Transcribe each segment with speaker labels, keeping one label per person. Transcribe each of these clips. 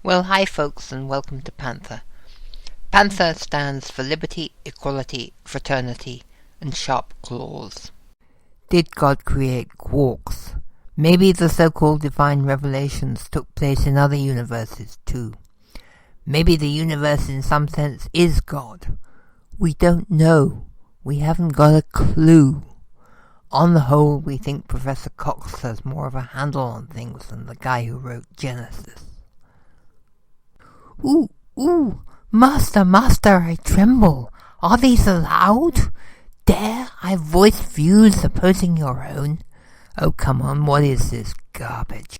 Speaker 1: Well, hi folks, and welcome to Panther. Panther stands for liberty, equality, fraternity, and sharp claws. Did God create quarks? Maybe the so-called divine revelations took place in other universes too. Maybe the universe in some sense is God. We don't know. We haven't got a clue. On the whole, we think Professor Cox has more of a handle on things than the guy who wrote Genesis. Ooh, Master, I tremble. Are these allowed? Dare I voice views opposing your own? Oh, come on, what is this garbage?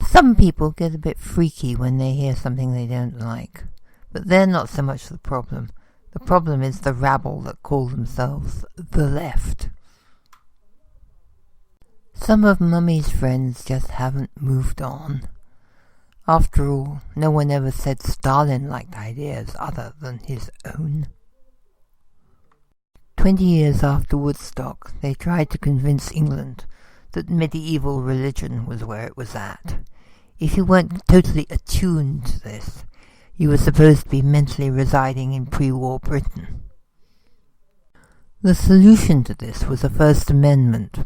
Speaker 1: Some people get a bit freaky when they hear something they don't like, but they're not so much the problem. The problem is the rabble that call themselves the left. Some of Mummy's friends just haven't moved on. After all, no one ever said Stalin liked ideas other than his own. 20 years after Woodstock, they tried to convince England that medieval religion was where it was at. If you weren't totally attuned to this, you were supposed to be mentally residing in pre-war Britain. The solution to this was a First Amendment.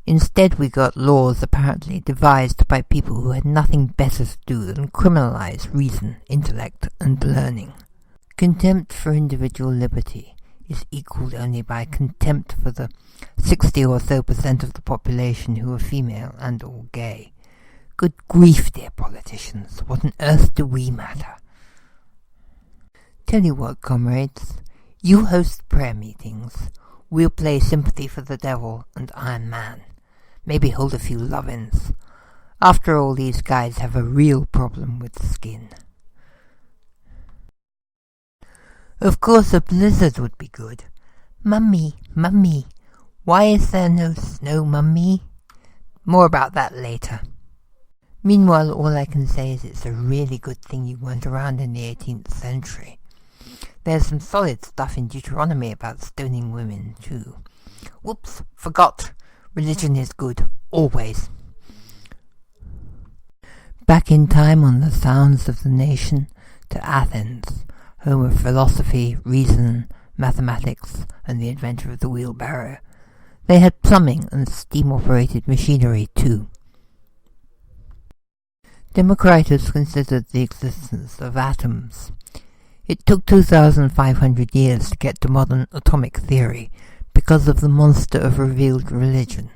Speaker 1: Instead, we got laws apparently devised by people who had nothing better to do than criminalize reason, intellect, and learning. Contempt for individual liberty is equalled only by contempt for the 60 or so % of the population who are female and or gay. Good grief, dear politicians, what on earth do we matter? Tell you what, comrades, you host prayer meetings. We'll play Sympathy for the Devil and Iron Man. Maybe hold a few love-ins. After all, these guys have a real problem with skin. Of course, a blizzard would be good. Mummy, why is there no snow, Mummy? More about that later. Meanwhile, all I can say is it's a really good thing you weren't around in the 18th century. There's some solid stuff in Deuteronomy about stoning women, too. Whoops, forgot. Religion is good, always. Back in time on the sounds of the nation, to Athens, home of philosophy, reason, mathematics, and the inventor of the wheelbarrow. They had plumbing and steam-operated machinery, too. Democritus considered the existence of atoms. It took 2,500 years to get to modern atomic theory because of the monster of revealed religion,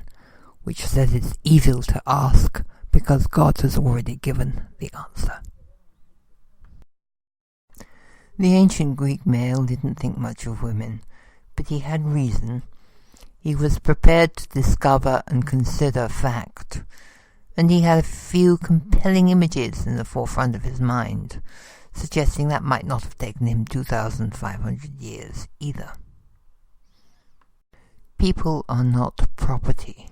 Speaker 1: which says it's evil to ask because God has already given the answer. The ancient Greek male didn't think much of women, but he had reason. He was prepared to discover and consider fact, and he had a few compelling images in the forefront of his mind, suggesting that might not have taken him 2,500 years either. People are not property.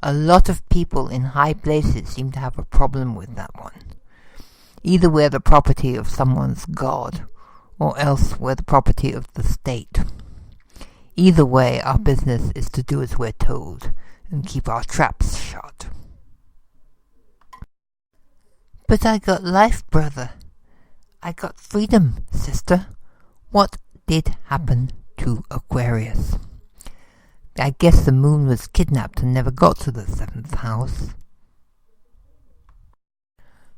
Speaker 1: A lot of people in high places seem to have a problem with that one. Either we're the property of someone's god, or else we're the property of the state. Either way, our business is to do as we're told, and keep our traps shut. But I got life, brother. I got freedom, sister. What did happen to Aquarius? I guess the moon was kidnapped and never got to the 7th house.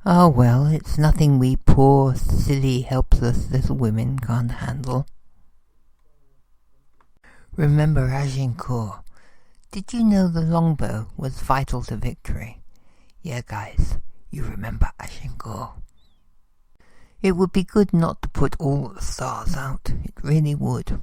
Speaker 1: Oh well, it's nothing we poor, silly, helpless little women can't handle. Remember Agincourt. Did you know the longbow was vital to victory? Yeah, guys, you remember Agincourt. It would be good not to put all the stars out. It really would.